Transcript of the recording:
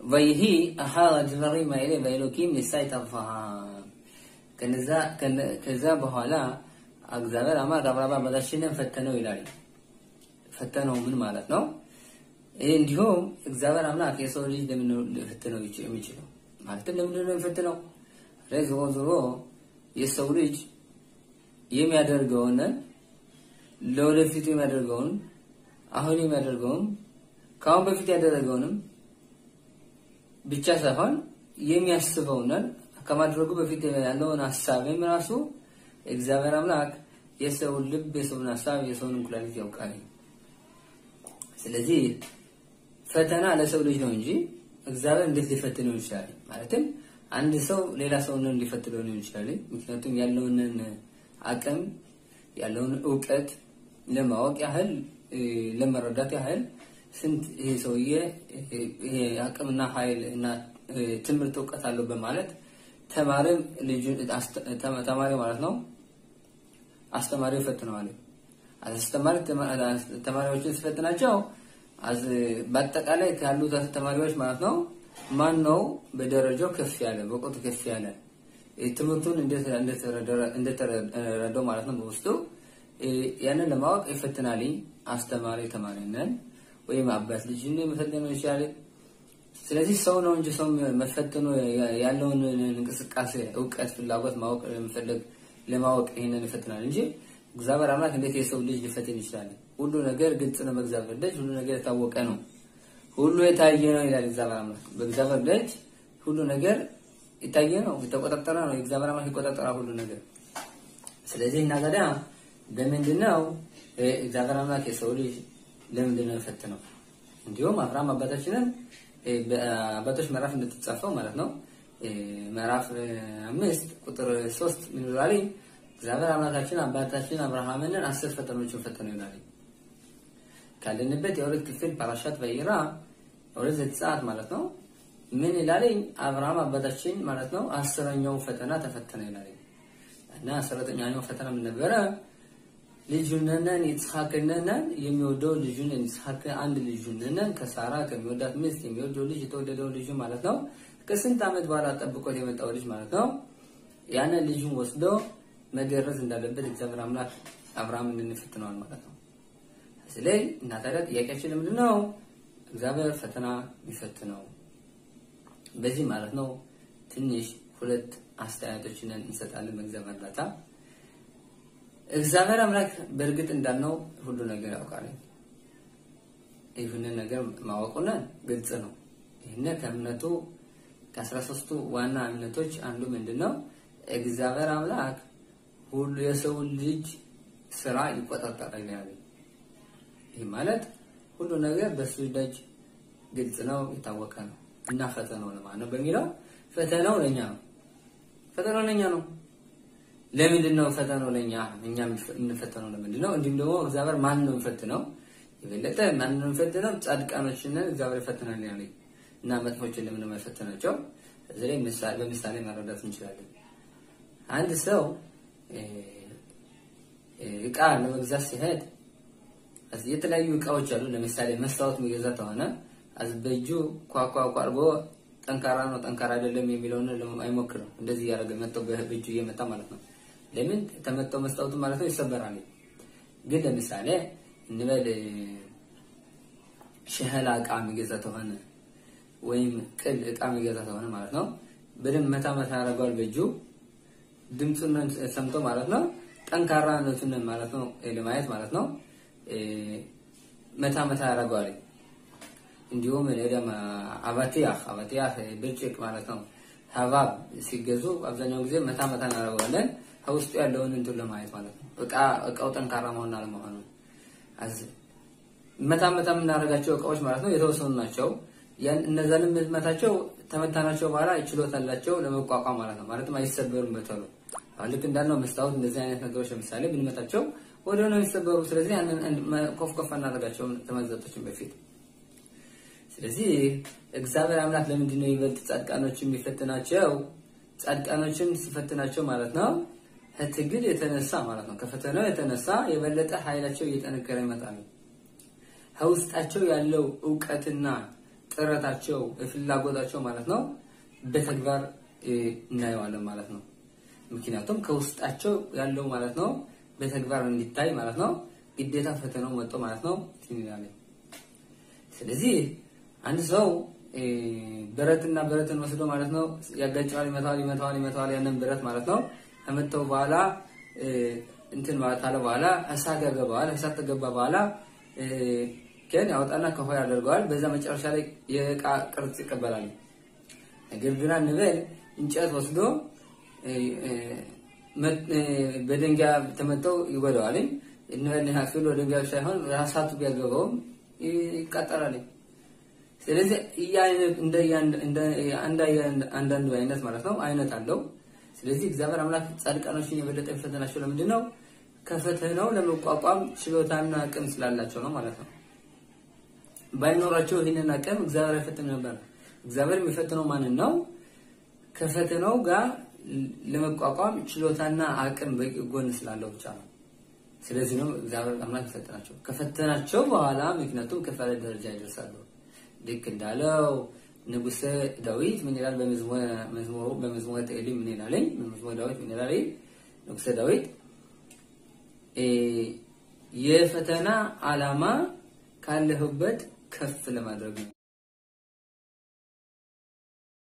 ويهي أحال جبري ما إليه بيلوكيم لسايت الفها كذا بحالا أجزاء أما قبل بدشين فتنوا إلاري فتنوا من مالتنا اليوم أجزاء أمنا كيسو ليش دمنو فتنوا يمشيلو مالتنا دمنو فتنوا رزقو يسوليج يم يدرجون لو لفيت يم يدرجون أهوني يم يدرجون كم بفيت يدرجونم بيتشافون يم يسبونن كما درجوا بفيت يالون السابع مراسو إجزاء أملاك يسول لب يسول السابع يسول كلالي يوكاي سلزي فتنا على سوليج نونجي إجزاء ندخل فتنون شاري مالتهم عند سو ليلا سوون اللي فتلون ينشالي مكنتم يالون عقم يالون اوقت لما وق يحل لما ردات يحل سنت هي سويه هي عقمنا حيل ان تمرت اوقت አለው በማለት ተማሪም ልጅ ተማሪ ማለት ነው አስተማሪው ፈትነዋል አስተማሪ ተማሪዎችን ሲፈትናቸው በአጠቃላይ ካሉ ተማሪዎች ማለት ነው ማን ነው በደረጃው ከፍ ያለ በቁጥ ከፍ ያለ ትምህርቱን እንደተረዳው ማለት ነው በውስጡ ያንን ለማወቅ ይፈትናል አስተማሪ ተማሪነን ወይም አባት ልጅን መፈተነው ይችላል ስለዚህ ሰው ነው እንጂ ሰው መፈተኑ ያለውን እንቅስቃሴ ዕውቀት ፍላጎት ማወቅ ለምፈልግ ለማወቅ ይሄንን ይፈትናል እንጂ እግዚአብሔር አምላክ እንዴት የሰው ልጅ ሊፈትን ይችላል ሁሉ ነገር ግልጽ ነው በእግዚአብሔር ልጅ ሁሉ ነገር የታወቀ ነው ሁሉ የታየ ነው ይላል እግዚአብሔር አምላክ በእግዚአብሔር ልጅ ሁሉ ነገር የታየ ነው የተቆጣጠረ ነው እግዚአብሔር አምላክ ይቆጣጠራል ሁሉ ነገር ስለዚህ እና ታዲያ በመንድነው እግዚአብሔር አምላክ የሰው ልጅ ለምንድነው የፈተነው እንዲሁም አብርሃም አባታችንን በአባቶች ምዕራፍ እንደተጻፈው ማለት ነው ምዕራፍ 5 ቁጥር 3 ምን ይላል እግዚአብሔር አምላካችን አባታችን አብርሃምን 10 ፈተናዎችን ፈተነው ይላል ካለንበት የሁለት ክፍል ፓራሻት በይራ ወደ ዘጸአት ማለት ነው ምን ይላል አብርሃም አባታችን ማለት ነው 10ኛው ፈተና ተፈተነ ይላል እና 10ኛው ፈተና ምን ነበር ልጅነን ይስሐቅነን የሚወደው ልጅን ይስሐቅ አንድ ልጅነን ከሳራ ከሚወዳት ሚስት የሚወደው ልጅ የተወደደው ልጅ ማለት ነው ከስንት አመት በኋላ ተጠብቆት የመጣው ልጅ ማለት ነው ያን ልጅን ወስዶ መገረዝ እንዳለበት እግዚአብሔር አምላክ አብርሃምን እንፈትነዋል ማለት ነው ስለዚህ እና ታዲያ ጥያቄያችን ምንድነው እግዚአብሔር ፈተና ይፈትነው በዚህ ማለት ነው ትንሽ ሁለት አስተያየቶችን እንሰጣለን በእግዚአብሔር እርዳታ እግዚአብሔር አምላክ በእርግጥ እንዳልነው ሁሉ ነገር ያውቃል ይሁን ነገር ማወቁና ግልጽ ነው ይሄን ከእምነቱ ከ13ቱ ዋና እምነቶች አንዱ ምንድነው እግዚአብሔር አምላክ ሁሉ የሰው ልጅ ስራ ይቆጣጠራል ይላል ይሄ ማለት ሁሉ ነገር በሱ ደጅ ግልጽ ነው የታወቀ ነው እና ፈተናው ለማን ነው በሚለው ፈተናው ለኛ ነው ለምንድነው ፈተናው ለኛ እኛ የምንፈተነው ለምንድነው እንዲሁም ደግሞ እግዚአብሔር ማን ነው የሚፈትነው ይበለጠ ማን ነው የሚፈትነው ጻድቃኖችን እግዚአብሔር ይፈትናል ያለው እና መጥፎችን ለምን ነው የሚፈትናቸው ስለዚህ በምሳሌ ማረዳት እንችላለን አንድ ሰው እቃ ለመግዛት ሲሄድ የተለያዩ እቃዎች አሉ ለምሳሌ መስታወት የሚገዛ ተሆነ አዝበጁ ቋቋቋ አርጎ ጠንካራ ነው ጠንካራ አይደለም የሚለውን አይሞክርም እንደዚህ ያረገ መጥቶ በእጁ እየመጣ ማለት ነው ለምን ተመጣው መስታወቱ ማለት ነው ይሰበራል ግን ለምሳሌ እንበል ሸህላ እቃ የሚገዛ ተሆነ ወይም ቅል እቃ የሚገዛ ተሆነ ማለት ነው በደም መታ ያረጋል በእጁ ድምጹን ሰምቶ ማለት ነው ጠንካራ ነቱን ማለት ነው ለማየት ማለት ነው መታ ያረጋል እንዲሁም ለደም አባቲያ ብልጭቅ ማለት ነው ሐባብ ሲገዙ አብዛኛው ጊዜ መታ እናረጋለን ውስጡ ያለውን እንትን ለማየት ማለት ነው እቃው ጠንካራ መሆን አለመሆኑ አዝ መታ እናረጋቸው እቃዎች ማለት ነው የተወሰኑ ናቸው ያን እነዛንም መታቸው ተመታናቸው በኋላ ይችላልላቸው ለመቋቋም ማለት ነው ማለትም አይሰበሩም በተሉ ልክ እንዳልነው መስታወት እንደዚህ አይነት ነገሮች ለምሳሌ ብንመታቸው ወዲያው ነው ይሰበሩ ስለዚህ ያንን ኮፍኮፍ እናረጋቸው ተመዘጦችን በፊት ስለዚህ እግዚአብሔር አምላክ ለምንድነው ይበልጥ ጻድቃኖችን የሚፈትናቸው ጻድቃኖችን ሲፈትናቸው ማለት ነው ከትግል የተነሳ ማለት ነው ከፈተናው የተነሳ የበለጠ ኃይላቸው እየጠነከረ ይመጣል ውስጣቸው ያለው ዕውቀትና ጥረታቸው ፍላጎታቸው ማለት ነው በተግባር እናየዋለን ማለት ነው ምክንያቱም ከውስጣቸው ያለው ማለት ነው በተግባር እንዲታይ ማለት ነው ግዴታ ፈተናው መጥቶ ማለት ነው ትንላለ ስለዚህ አንድ ሰው ብረትን ወስዶ ማለት ነው ያጋጫዋል ይመታዋል ያንን ብረት ማለት ነው ከመተው በኋላ እንትን ማለት አለ በኋላ እሳት ተገባ በኋላ ከን ያወጣና ከሆይ ያደርጋል በዛ መጨረሻ ላይ የቃ ቅርጽ ይቀበላል ነገር ግን አንበል እንጨት ወስዶ በድንጋይ ተመተው ይጎዳዋል እነሆ ሀፍሎ ድንጋይ ሳይሆን ራሳቱ ቢያገባው ይቀጠራል ስለዚህ እንደ አንዳንዱ አይነት ማለት ነው አይነት አለው ስለዚህ እግዚአብሔር አምላክ ጻድቃኖችን የበለጠ ፈተናቸው ለምንድነው ከፈተናው ለመቋቋም ችሎታና አቅም ስላላቸው ነው ማለት ነው ባይኖራቸው ይሄንን አቅም እግዚአብሔር አይፈተን ነበር እግዚአብሔር የሚፈተነው ማንን ነው ከፈተናው ጋር ለመቋቋም ችሎታና አቅም በጎን ስላለው ብቻ ነው ስለዚህ ነው እግዚአብሔር አምላክ ፈተናቸው ከፈተናቸው በኋላ ምክንያቱም ከፈለ ደረጃ ይደርሳሉ ልክ እንዳለው ንጉስ ዳዊት ምን ይላል በመዝሙረ ተኤሊ ምን ይላል በመዝሙረ ዳዊት ምን ይላል ንጉስ ዳዊት የፈተና ዓላማ ካለህበት ከፍ ለማድረግ ነው